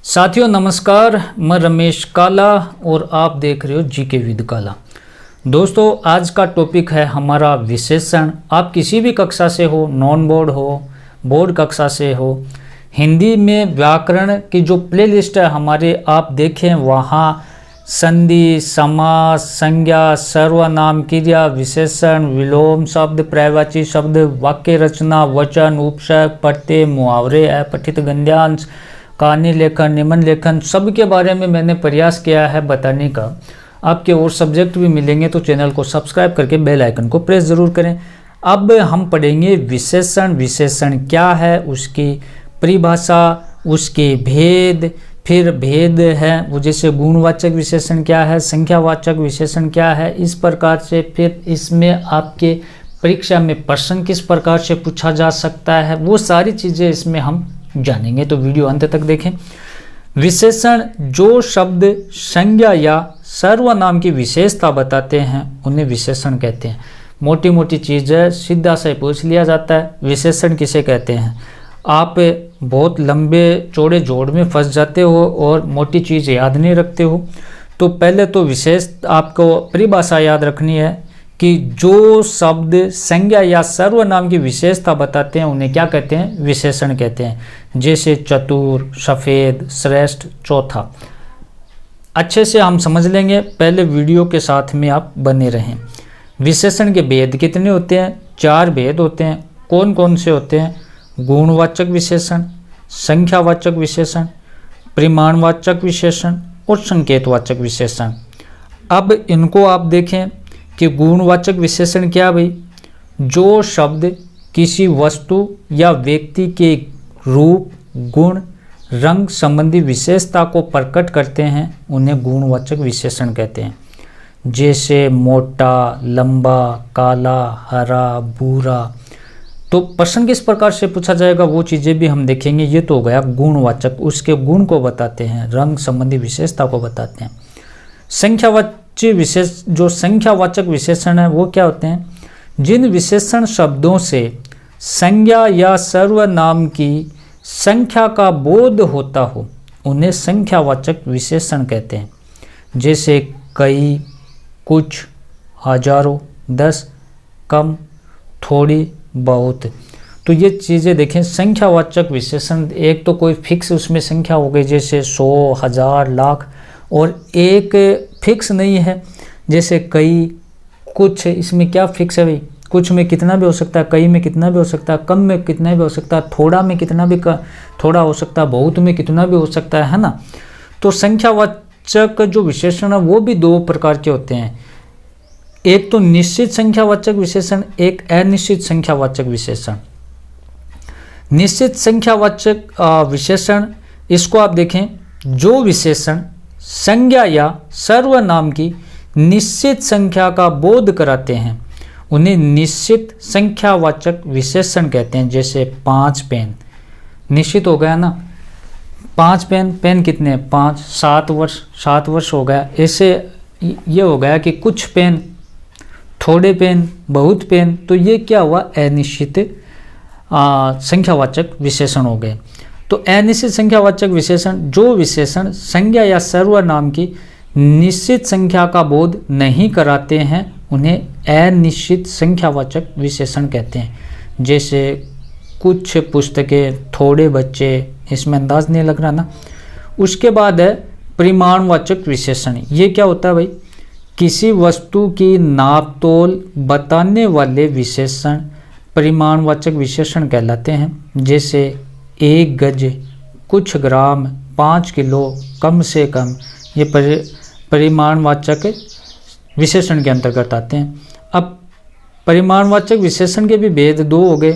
साथियों नमस्कार, मैं रमेश काला और आप देख रहे हो जीके विद काला। दोस्तों आज का टॉपिक है हमारा विशेषण। आप किसी भी कक्षा से हो, नॉन बोर्ड हो, बोर्ड कक्षा से हो, हिंदी में व्याकरण की जो प्लेलिस्ट है हमारे आप देखें, वहाँ संधि, समास, संज्ञा, सर्वनाम, क्रिया, विशेषण, विलोम शब्द, पर्यायवाची शब्द, वाक्य रचना, वचन, उपसर्ग, प्रत्यय, मुहावरे, अपठित गद्यांश, कहानी लेखन, निबंध लेखन, सब के बारे में मैंने प्रयास किया है बताने का। आपके और सब्जेक्ट भी मिलेंगे तो चैनल को सब्सक्राइब करके बेल आइकन को प्रेस ज़रूर करें। अब हम पढ़ेंगे विशेषण। विशेषण क्या है, उसकी परिभाषा, उसके भेद, फिर भेद है वो जैसे गुणवाचक विशेषण क्या है, संख्यावाचक विशेषण क्या है, इस प्रकार से। फिर इसमें आपके परीक्षा में प्रश्न किस प्रकार से पूछा जा सकता है, वो सारी चीज़ें इसमें हम जानेंगे, तो वीडियो अंत तक देखें। विशेषण जो शब्द संज्ञा या सर्वनाम की विशेषता बताते हैं उन्हें विशेषण कहते हैं। मोटी मोटी चीज़ें सीधा से पूछ लिया जाता है, विशेषण किसे कहते हैं। आप बहुत लंबे चौड़े जोड़ में फंस जाते हो और मोटी चीज़ याद नहीं रखते हो, तो पहले तो विशेष आपको परिभाषा याद रखनी है कि जो शब्द संज्ञा या सर्वनाम की विशेषता बताते हैं उन्हें क्या कहते हैं, विशेषण कहते हैं। जैसे चतुर, सफ़ेद, श्रेष्ठ, चौथा। अच्छे से हम समझ लेंगे, पहले वीडियो के साथ में आप बने रहें। विशेषण के भेद कितने होते हैं? 4 भेद होते हैं। कौन कौन से होते हैं? गुणवाचक विशेषण, संख्यावाचक विशेषण, परिमाणवाचक विशेषण और संकेतवाचक विशेषण। अब इनको आप देखें कि गुणवाचक विशेषण क्या भाई, जो शब्द किसी वस्तु या व्यक्ति के रूप, गुण, रंग संबंधी विशेषता को प्रकट करते हैं उन्हें गुणवाचक विशेषण कहते हैं। जैसे मोटा, लंबा, काला, हरा, भूरा। तो प्रश्न किस प्रकार से पूछा जाएगा वो चीज़ें भी हम देखेंगे। ये तो हो गया गुणवाचक, उसके गुण को बताते हैं, रंग संबंधी विशेषता को बताते हैं। संख्यावाचक जो संख्यावाचक विशेषण है वो क्या होते हैं? जिन विशेषण शब्दों से संज्ञा या सर्वनाम की संख्या का बोध होता हो उन्हें संख्यावाचक विशेषण कहते हैं। जैसे कई, कुछ, हजारों, 10, कम, थोड़ी, बहुत। तो ये चीज़ें देखें, संख्यावाचक विशेषण। एक तो कोई फिक्स उसमें संख्या हो गई जैसे 100, 1000, लाख, और एक फिक्स नहीं है जैसे कई, कुछ। इसमें क्या फिक्स है भाई? कुछ में कितना भी हो सकता है, कई में कितना भी हो सकता है, कम में कितना भी हो सकता है, थोड़ा में कितना भी थोड़ा हो सकता है, बहुत में कितना भी हो सकता है ना। तो संख्यावाचक जो विशेषण है वो भी 2 प्रकार के होते हैं। एक तो निश्चित संख्यावाचक विशेषण, एक अनिश्चित संख्यावाचक विशेषण। निश्चित संख्यावाचक विशेषण, इसको आप देखें, जो विशेषण संज्ञा या सर्वनाम की निश्चित संख्या का बोध कराते हैं उन्हें निश्चित संख्यावाचक विशेषण कहते हैं। जैसे 5 पेन, निश्चित हो गया ना, 5 पेन। पेन कितने? 5, 7 वर्ष हो गया। ऐसे ये हो गया कि कुछ पेन, थोड़े पेन, बहुत पेन। तो ये क्या हुआ? अनिश्चित संख्यावाचक विशेषण हो गए। तो अनिश्चित संख्यावाचक विशेषण, जो विशेषण संज्ञा या सर्वनाम की निश्चित संख्या का बोध नहीं कराते हैं उन्हें अनिश्चित संख्यावाचक विशेषण कहते हैं। जैसे कुछ पुस्तकें, थोड़े बच्चे, इसमें अंदाज नहीं लग रहा ना। उसके बाद है परिमाणवाचक विशेषण। ये क्या होता है भाई? किसी वस्तु की नाप तोल बताने वाले विशेषण परिमाणवाचक विशेषण कहलाते हैं। जैसे 1 गज, कुछ ग्राम, 5 किलो, कम से कम। ये परिमाणवाचक विशेषण के अंतर्गत आते हैं। अब परिमाणवाचक विशेषण के भी भेद 2 हो गए,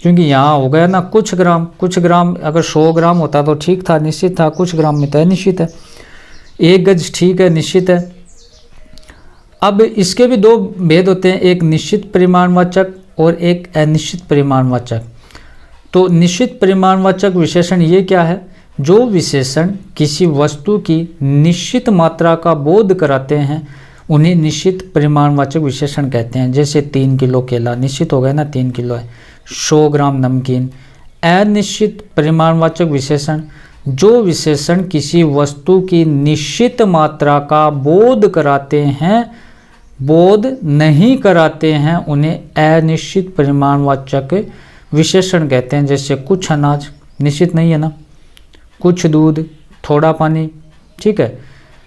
क्योंकि यहाँ हो गया ना कुछ ग्राम। कुछ ग्राम अगर 100 ग्राम होता तो ठीक था, निश्चित था। कुछ ग्राम में तो अनिश्चित है। 1 गज ठीक है, निश्चित है। अब इसके भी 2 भेद होते हैं, एक निश्चित परिमाणवाचक और एक अनिश्चित परिमाणवाचक। तो निश्चित परिमाणवाचक विशेषण ये क्या है? जो विशेषण किसी वस्तु की निश्चित मात्रा का बोध कराते हैं उन्हें निश्चित परिमाणवाचक विशेषण कहते हैं। जैसे 3 किलो केला, निश्चित हो गया ना 3 किलो है। 100 ग्राम नमकीन। अनिश्चित परिमाणवाचक विशेषण, जो विशेषण किसी वस्तु की निश्चित मात्रा का बोध कराते हैं, बोध नहीं कराते हैं, उन्हें अनिश्चित परिमाणवाचक विशेषण कहते हैं। जैसे कुछ अनाज निश्चित नहीं है ना, कुछ दूध, थोड़ा पानी, ठीक है।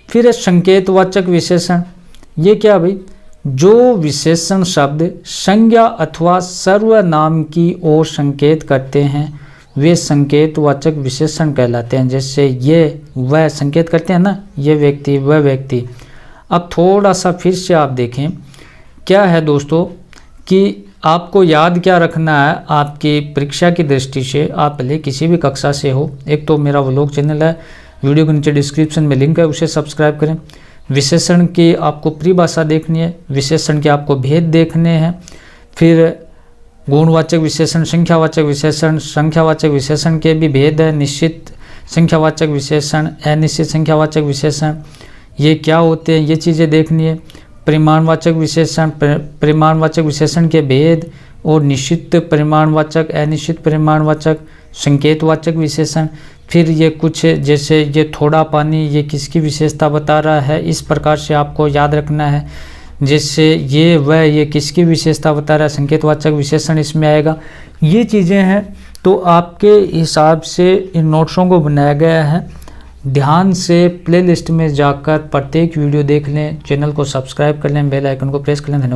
फिर है संकेतवाचक विशेषण। ये क्या भाई, जो विशेषण शब्द संज्ञा अथवा सर्वनाम की ओर संकेत करते हैं वे संकेतवाचक विशेषण कहलाते हैं। जैसे ये वह संकेत करते हैं ना, ये व्यक्ति वह व्यक्ति। अब थोड़ा सा फिर से आप देखें क्या है दोस्तों कि आपको याद क्या रखना है आपकी परीक्षा की दृष्टि से। आप भले किसी भी कक्षा से हो, एक तो मेरा व्लॉग चैनल है, वीडियो के नीचे डिस्क्रिप्शन में लिंक है, उसे सब्सक्राइब करें। विशेषण की आपको परिभाषा देखनी है, विशेषण के आपको भेद देखने हैं। फिर गुणवाचक विशेषण, संख्यावाचक विशेषण, संख्यावाचक विशेषण के भी भेद है, निश्चित संख्यावाचक विशेषण, अनिश्चित संख्यावाचक विशेषण, ये क्या होते हैं, ये चीज़ें देखनी है। परिमाणवाचक विशेषण, परिमाणवाचक विशेषण के भेद और निश्चित परिमाणवाचक, अनिश्चित परिमाणवाचक, संकेतवाचक विशेषण। फिर ये कुछ जैसे ये थोड़ा पानी, ये किसकी विशेषता बता रहा है, इस प्रकार से आपको याद रखना है। जैसे ये वह, ये किसकी विशेषता बता रहा है, संकेतवाचक विशेषण इसमें आएगा। ये चीज़ें हैं तो आपके हिसाब से इन नोट्सों को बनाया गया है। ध्यान से प्लेलिस्ट में जाकर प्रत्येक वीडियो देख लें, चैनल को सब्सक्राइब कर लें, बेल आइकन को प्रेस कर लें। धन्यवाद।